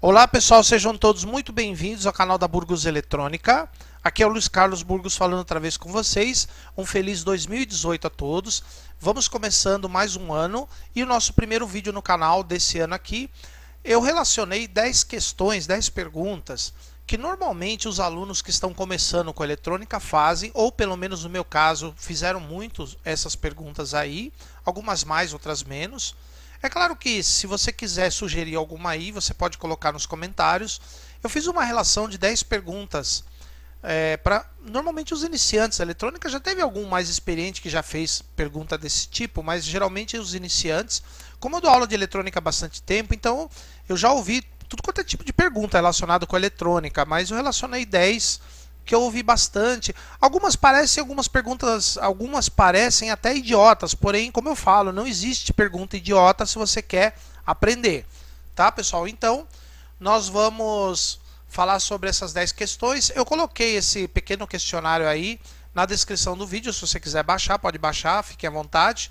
Olá pessoal, sejam todos muito bem-vindos ao canal da Burgos Eletrônica. Aqui é o Luiz Carlos Burgos falando outra vez com vocês. Um feliz 2018 a todos. Vamos começando mais um ano e o nosso primeiro vídeo no canal desse ano aqui. Eu relacionei 10 questões, 10 perguntas que normalmente os alunos que estão começando com eletrônica fazem, ou pelo menos no meu caso, fizeram muito essas perguntas aí, algumas mais, outras menos. É claro que se você quiser sugerir alguma aí, você pode colocar nos comentários. Eu fiz uma relação de 10 perguntas para normalmente os iniciantes. A eletrônica já teve algum mais experiente que já fez pergunta desse tipo, mas geralmente os iniciantes. Como eu dou aula de eletrônica há bastante tempo, então eu já ouvi tudo quanto é tipo de pergunta relacionado com a eletrônica, mas eu relacionei 10 que eu ouvi bastante. Algumas parecem, algumas perguntas, algumas parecem até idiotas, porém, como eu falo, não existe pergunta idiota se você quer aprender, tá, pessoal? Então, nós vamos falar sobre essas 10 questões. Eu coloquei esse pequeno questionário aí na descrição do vídeo, se você quiser baixar, pode baixar, fique à vontade.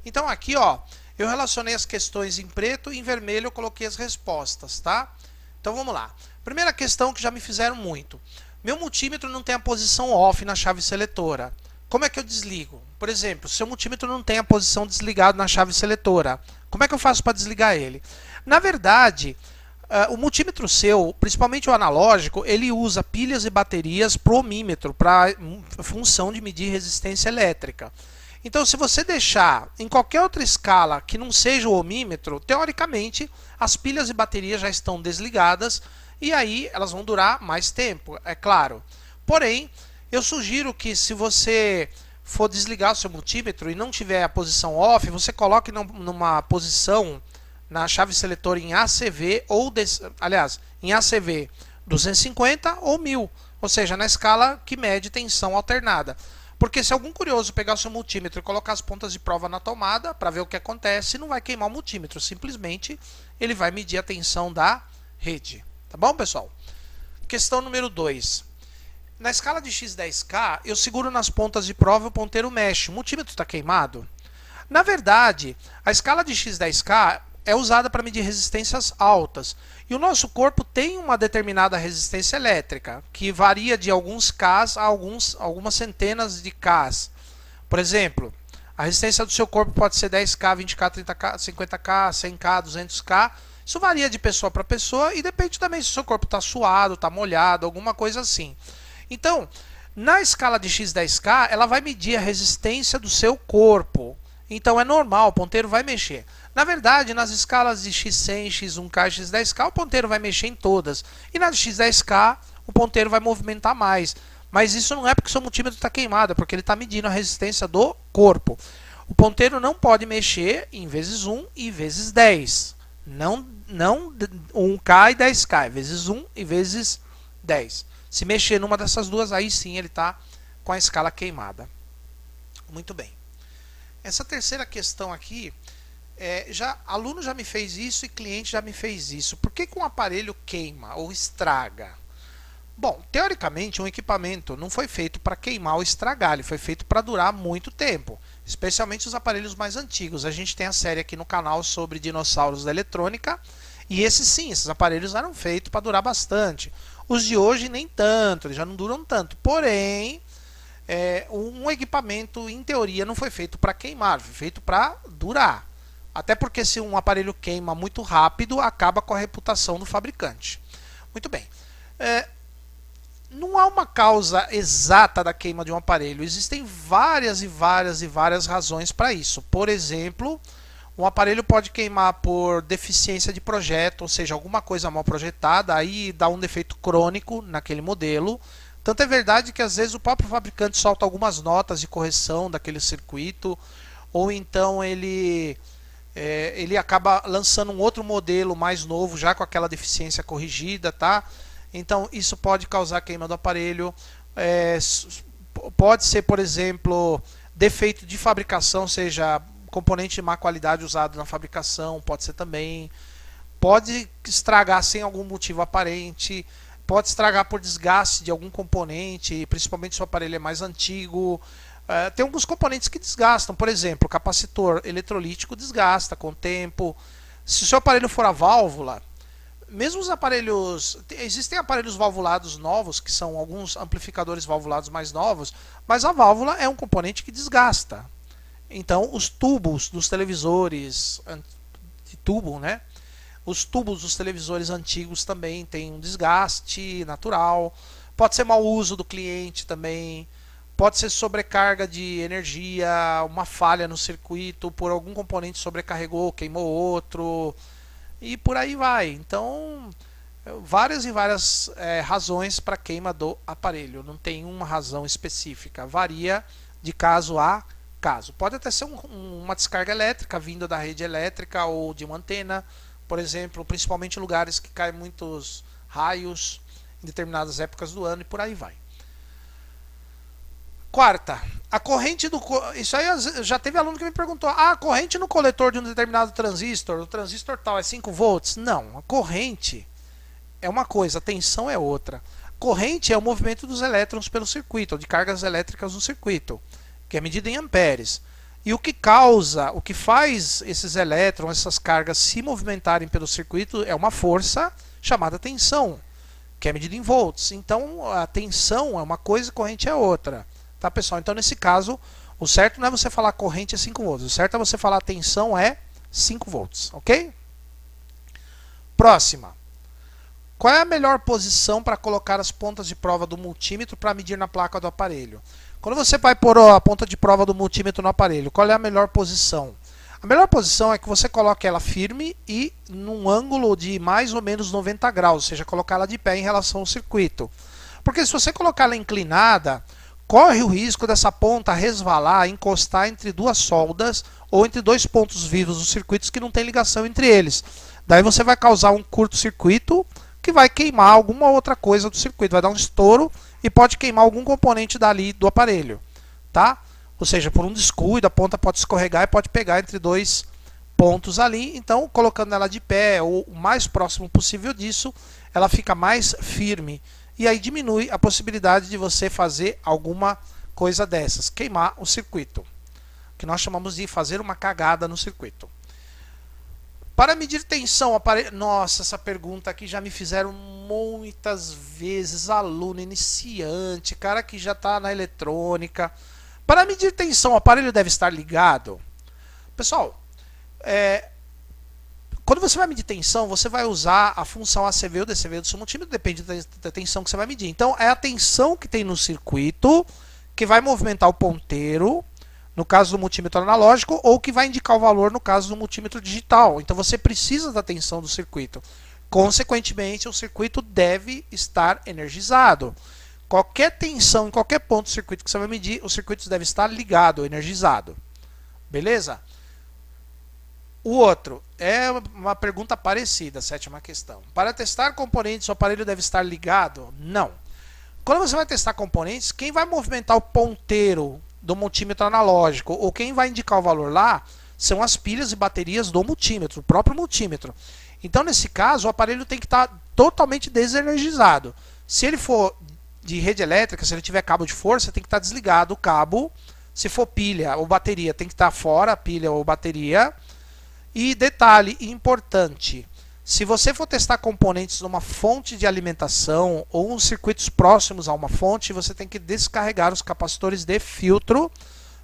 Então, aqui, ó, eu relacionei as questões em preto e em vermelho eu coloquei as respostas, tá? Então, vamos lá. Primeira questão que já me fizeram muito. Meu multímetro não tem a posição off na chave seletora. Como é que eu desligo? Por exemplo, se o multímetro não tem a posição desligado na chave seletora, como é que eu faço para desligar ele? Na verdade, o multímetro seu, principalmente o analógico, ele usa pilhas e baterias para o ohmímetro, para função de medir resistência elétrica. Então, se você deixar em qualquer outra escala que não seja o ohmímetro, teoricamente, as pilhas e baterias já estão desligadas e aí elas vão durar mais tempo, é claro. Porém, eu sugiro que se você for desligar o seu multímetro e não tiver a posição off, você coloque numa posição na chave seletora em ACV ou aliás, em ACV 250 ou 1000, ou seja, na escala que mede tensão alternada. Porque se algum curioso pegar o seu multímetro e colocar as pontas de prova na tomada para ver o que acontece, não vai queimar o multímetro, simplesmente ele vai medir a tensão da rede. Tá bom, pessoal? Questão número 2. Na escala de X10K, eu seguro nas pontas de prova e o ponteiro mexe. O multímetro está queimado? Na verdade, a escala de X10K é usada para medir resistências altas. E o nosso corpo tem uma determinada resistência elétrica, que varia de alguns Ks a algumas centenas de Ks. Por exemplo, a resistência do seu corpo pode ser 10K, 20K, 30K, 50K, 100K, 200K. Isso varia de pessoa para pessoa e depende também se o seu corpo está suado, está molhado, alguma coisa assim. Então, na escala de X10K, ela vai medir a resistência do seu corpo. Então é normal, o ponteiro vai mexer. Na verdade, nas escalas de X100, X1K e X10K, o ponteiro vai mexer em todas. E na de X10K, o ponteiro vai movimentar mais. Mas isso não é porque o seu multímetro está queimado, é porque ele está medindo a resistência do corpo. O ponteiro não pode mexer em vezes 1 e vezes 10. Não 1K e 10K, é vezes 1 e vezes 10. Se mexer numa dessas duas, aí sim ele está com a escala queimada. Muito bem. Essa terceira questão aqui, aluno já me fez isso e cliente já me fez isso. Por que um aparelho queima ou estraga? Bom, teoricamente um equipamento não foi feito para queimar ou estragar, ele foi feito para durar muito tempo. Especialmente os aparelhos mais antigos. A gente tem a série aqui no canal sobre dinossauros da eletrônica. E esses aparelhos eram feitos para durar bastante. Os de hoje nem tanto, eles já não duram tanto. Porém, um equipamento, em teoria, não foi feito para queimar, foi feito para durar. Até porque se um aparelho queima muito rápido, acaba com a reputação do fabricante. Muito bem. Não há uma causa exata da queima de um aparelho. Existem várias e várias e várias razões para isso. Por exemplo, um aparelho pode queimar por deficiência de projeto, ou seja, alguma coisa mal projetada, aí dá um defeito crônico naquele modelo. Tanto é verdade que às vezes o próprio fabricante solta algumas notas de correção daquele circuito, ou então ele acaba lançando um outro modelo mais novo, já com aquela deficiência corrigida, tá? Então, isso pode causar queima do aparelho. Pode ser, por exemplo, defeito de fabricação, ou seja, componente de má qualidade usado na fabricação, pode ser também. Pode estragar sem algum motivo aparente. Pode estragar por desgaste de algum componente, principalmente se o aparelho é mais antigo. Tem alguns componentes que desgastam, por exemplo, o capacitor eletrolítico desgasta com o tempo. Se o seu aparelho for a válvula, mesmo os aparelhos, existem aparelhos valvulados novos, que são alguns amplificadores valvulados mais novos, mas a válvula é um componente que desgasta. Então, os tubos dos televisores de tubo, né? Os tubos dos televisores antigos também têm um desgaste natural. Pode ser mau uso do cliente também. Pode ser sobrecarga de energia, uma falha no circuito, por algum componente sobrecarregou, queimou outro. E por aí vai. Então, várias e várias razões para queima do aparelho. Não tem uma razão específica. Varia de caso a caso. Pode até ser uma descarga elétrica vinda da rede elétrica ou de uma antena, por exemplo, principalmente em lugares que caem muitos raios em determinadas épocas do ano e por aí vai. Quarta, a corrente do... Isso aí já teve aluno que me perguntou, a corrente no coletor de um determinado transistor, o transistor tal é 5 volts? Não, a corrente é uma coisa, a tensão é outra. Corrente é o movimento dos elétrons pelo circuito, de cargas elétricas no circuito, que é medida em amperes. E o que causa, o que faz esses elétrons, essas cargas se movimentarem pelo circuito é uma força chamada tensão, que é medida em volts. Então a tensão é uma coisa e a corrente é outra. Tá, pessoal? Então nesse caso, o certo não é você falar corrente é 5 volts, o certo é você falar tensão é 5 volts, ok? Próxima. Qual é a melhor posição para colocar as pontas de prova do multímetro para medir na placa do aparelho? Quando você vai pôr a ponta de prova do multímetro no aparelho, qual é a melhor posição? A melhor posição é que você coloque ela firme e num ângulo de mais ou menos 90 graus, ou seja, colocar ela de pé em relação ao circuito. Porque se você colocar ela inclinada, corre o risco dessa ponta resvalar, encostar entre duas soldas ou entre dois pontos vivos dos circuitos que não tem ligação entre eles. Daí você vai causar um curto-circuito que vai queimar alguma outra coisa do circuito, vai dar um estouro e pode queimar algum componente dali do aparelho, tá? Ou seja, por um descuido, a ponta pode escorregar e pode pegar entre dois pontos ali. Então, colocando ela de pé ou o mais próximo possível disso, ela fica mais firme. E aí diminui a possibilidade de você fazer alguma coisa dessas, queimar o circuito, que nós chamamos de fazer uma cagada no circuito. Para medir tensão, nossa, essa pergunta aqui já me fizeram muitas vezes, aluno iniciante, cara que já está na eletrônica. Para medir tensão, o aparelho deve estar ligado? Pessoal, quando você vai medir tensão, você vai usar a função ACV ou DCV do seu multímetro, depende da tensão que você vai medir. Então, é a tensão que tem no circuito que vai movimentar o ponteiro, no caso do multímetro analógico, ou que vai indicar o valor no caso do multímetro digital. Então você precisa da tensão do circuito. Consequentemente, o circuito deve estar energizado. Qualquer tensão em qualquer ponto do circuito que você vai medir, o circuito deve estar ligado, energizado. Beleza? O outro é uma pergunta parecida, a sétima questão. Para testar componentes, o aparelho deve estar ligado? Não. Quando você vai testar componentes, quem vai movimentar o ponteiro do multímetro analógico, ou quem vai indicar o valor lá, são as pilhas e baterias do multímetro, o próprio multímetro. Então, nesse caso, o aparelho tem que estar totalmente desenergizado. Se ele for de rede elétrica, se ele tiver cabo de força, tem que estar desligado o cabo. Se for pilha ou bateria, tem que estar fora a pilha ou bateria. E detalhe importante, se você for testar componentes numa fonte de alimentação ou uns circuitos próximos a uma fonte, você tem que descarregar os capacitores de filtro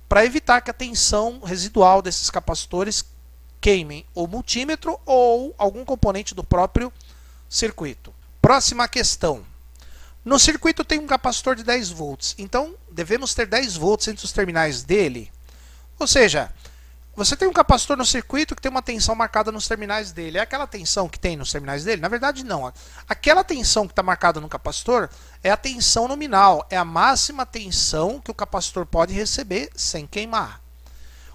para evitar que a tensão residual desses capacitores queimem o multímetro ou algum componente do próprio circuito. Próxima questão. No circuito tem um capacitor de 10 volts, então devemos ter 10 volts entre os terminais dele. Ou seja, você tem um capacitor no circuito que tem uma tensão marcada nos terminais dele. É aquela tensão que tem nos terminais dele? Na verdade, não. Aquela tensão que está marcada no capacitor é a tensão nominal. É a máxima tensão que o capacitor pode receber sem queimar.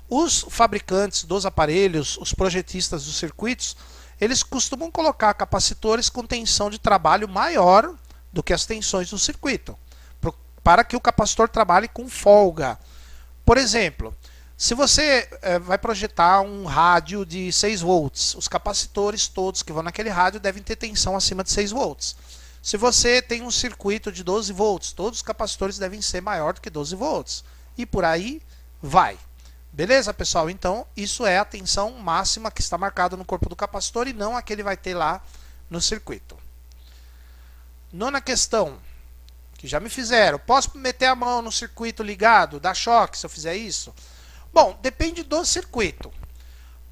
Os fabricantes dos aparelhos, os projetistas dos circuitos, eles costumam colocar capacitores com tensão de trabalho maior do que as tensões do circuito, para que o capacitor trabalhe com folga. Por exemplo, se você vai projetar um rádio de 6 volts, os capacitores todos que vão naquele rádio devem ter tensão acima de 6 volts. Se você tem um circuito de 12 volts, todos os capacitores devem ser maior do que 12 volts. E por aí vai. Beleza, pessoal? Então, isso é a tensão máxima que está marcada no corpo do capacitor e não a que ele vai ter lá no circuito. Nona questão, que já me fizeram. Posso meter a mão no circuito ligado, dar choque se eu fizer isso? Bom, depende do circuito.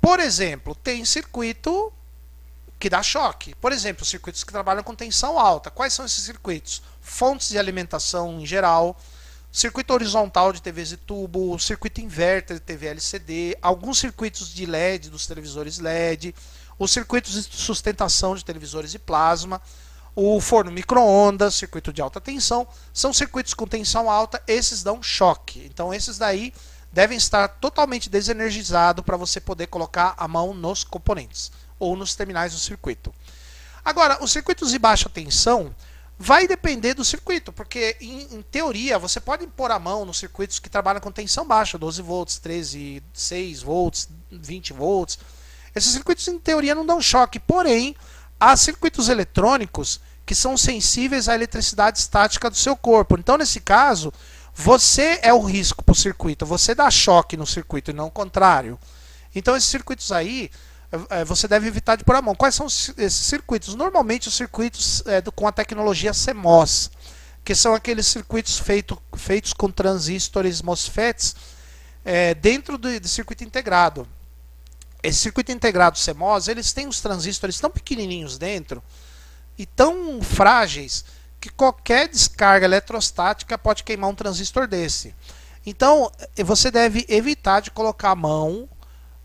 Por exemplo, tem circuito que dá choque. Por exemplo, circuitos que trabalham com tensão alta. Quais são esses circuitos? Fontes de alimentação em geral, circuito horizontal de TVs de tubo, circuito inverter de TV LCD, alguns circuitos de LED dos televisores LED, os circuitos de sustentação de televisores de plasma, o forno micro-ondas, circuito de alta tensão, são circuitos com tensão alta, esses dão choque. Então esses daí devem estar totalmente desenergizados para você poder colocar a mão nos componentes ou nos terminais do circuito. Agora, os circuitos de baixa tensão vai depender do circuito, porque em teoria você pode pôr a mão nos circuitos que trabalham com tensão baixa, 12 volts, 13, 6 volts, 20 volts. Esses circuitos em teoria não dão choque, porém há circuitos eletrônicos que são sensíveis à eletricidade estática do seu corpo. Então, nesse caso, você é o risco para o circuito, você dá choque no circuito e não o contrário. Então, esses circuitos aí, você deve evitar de pôr a mão. Quais são esses circuitos? Normalmente, os circuitos com a tecnologia CMOS, que são aqueles circuitos feitos com transistores MOSFETs dentro do circuito integrado. Esse circuito integrado CMOS, eles têm os transistores tão pequenininhos dentro e tão frágeis que qualquer descarga eletrostática pode queimar um transistor desse. Então, você deve evitar de colocar a mão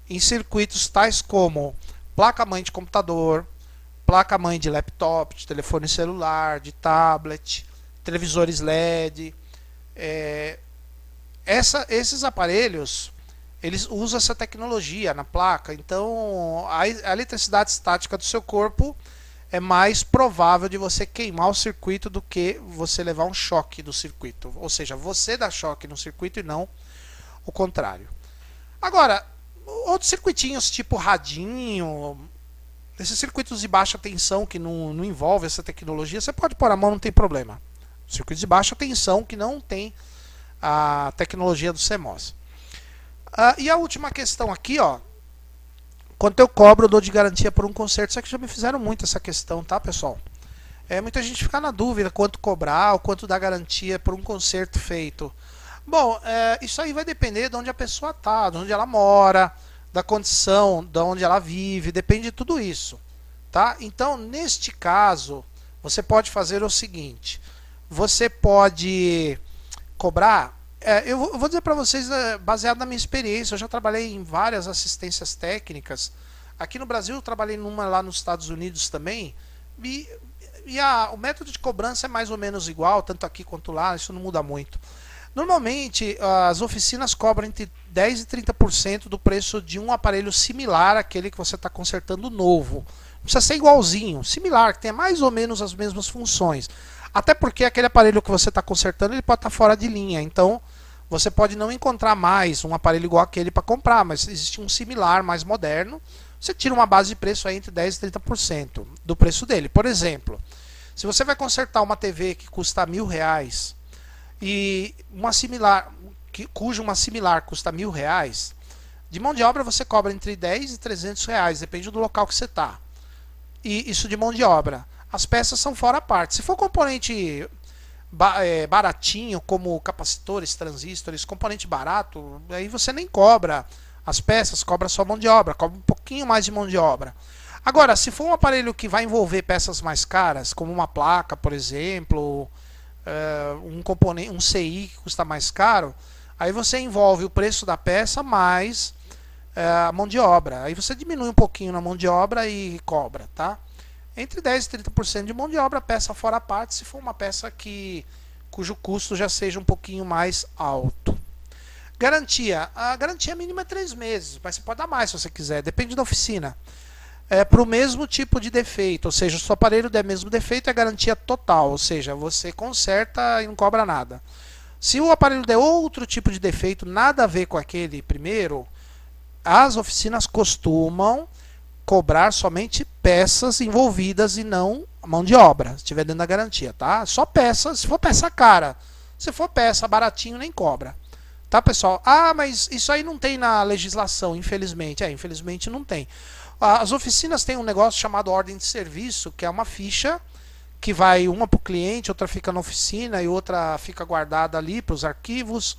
em circuitos tais como placa-mãe de computador, placa-mãe de laptop, de telefone celular, de tablet, televisores LED. Esses aparelhos, eles usam essa tecnologia na placa, então a eletricidade estática do seu corpo é mais provável de você queimar o circuito do que você levar um choque do circuito. Ou seja, você dá choque no circuito e não o contrário. Agora, outros circuitinhos tipo radinho, esses circuitos de baixa tensão que não envolvem essa tecnologia, você pode pôr a mão, não tem problema. Circuitos de baixa tensão que não tem a tecnologia do CMOS. E a última questão aqui, ó. Quanto eu cobro, eu dou de garantia por um conserto. Isso aqui já me fizeram muito essa questão, tá, pessoal? Muita gente fica na dúvida quanto cobrar ou quanto dar garantia por um conserto feito. Bom, isso aí vai depender de onde a pessoa está, de onde ela mora, da condição, de onde ela vive, depende de tudo isso, tá? Então, neste caso, você pode fazer o seguinte: você pode cobrar. Eu vou dizer para vocês, baseado na minha experiência, eu já trabalhei em várias assistências técnicas. Aqui no Brasil, eu trabalhei numa lá nos Estados Unidos também. O método de cobrança é mais ou menos igual, tanto aqui quanto lá, isso não muda muito. Normalmente, as oficinas cobram entre 10% e 30% do preço de um aparelho similar àquele que você está consertando novo. Não precisa ser igualzinho, similar, que tenha mais ou menos as mesmas funções. Até porque aquele aparelho que você está consertando, ele pode estar fora de linha. Então, você pode não encontrar mais um aparelho igual aquele para comprar, mas existe um similar, mais moderno. Você tira uma base de preço aí entre 10% e 30% do preço dele. Por exemplo, se você vai consertar uma TV que custa R$1.000 e uma similar, cuja uma similar custa R$1.000, de mão de obra você cobra entre 10 e R$300, depende do local que você está. E isso de mão de obra. As peças são fora a parte. Se for componente baratinho, como capacitores, transistores, componente barato, aí você nem cobra as peças, cobra só mão de obra, cobra um pouquinho mais de mão de obra. Agora, se for um aparelho que vai envolver peças mais caras, como uma placa, por exemplo, um componente, um CI que custa mais caro, aí você envolve o preço da peça mais a mão de obra. Aí você diminui um pouquinho na mão de obra e cobra, tá? Entre 10% e 30% de mão de obra, peça fora a parte, se for uma peça cujo custo já seja um pouquinho mais alto. Garantia. A garantia mínima é 3 meses, mas você pode dar mais se você quiser, depende da oficina. Para o mesmo tipo de defeito, ou seja, se o seu aparelho der mesmo defeito, é garantia total, ou seja, você conserta e não cobra nada. Se o aparelho der outro tipo de defeito, nada a ver com aquele primeiro, as oficinas costumam cobrar somente peças envolvidas e não mão de obra, se estiver dentro da garantia, tá? Só peças, se for peça cara. Se for peça baratinho, nem cobra. Tá, pessoal? Ah, mas isso aí não tem na legislação, infelizmente. Infelizmente não tem. As oficinas têm um negócio chamado ordem de serviço, que é uma ficha que vai uma para o cliente, outra fica na oficina e outra fica guardada ali para os arquivos.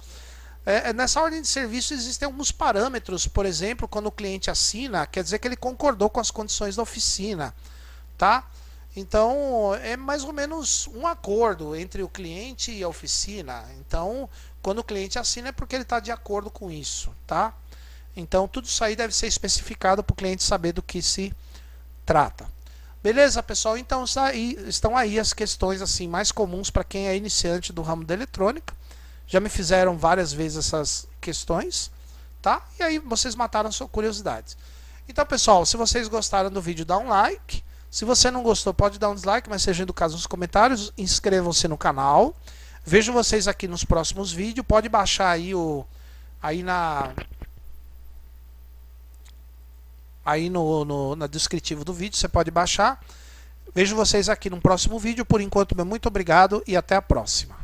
Nessa ordem de serviço existem alguns parâmetros, por exemplo, quando o cliente assina, quer dizer que ele concordou com as condições da oficina, tá? Então é mais ou menos um acordo entre o cliente e a oficina. Então, quando o cliente assina é porque ele está de acordo com isso, tá? Então tudo isso aí deve ser especificado para o cliente saber do que se trata. Beleza, pessoal? Então estão aí as questões assim mais comuns para quem é iniciante do ramo da eletrônica. Já me fizeram várias vezes essas questões, tá? E aí vocês mataram sua curiosidade. Então, pessoal, se vocês gostaram do vídeo, dá um like. Se você não gostou, pode dar um dislike, mas seja educado nos comentários. Inscrevam-se no canal. Vejo vocês aqui nos próximos vídeos. Pode baixar aí na descritivo do vídeo, você pode baixar. Vejo vocês aqui no próximo vídeo. Por enquanto, muito obrigado e até a próxima.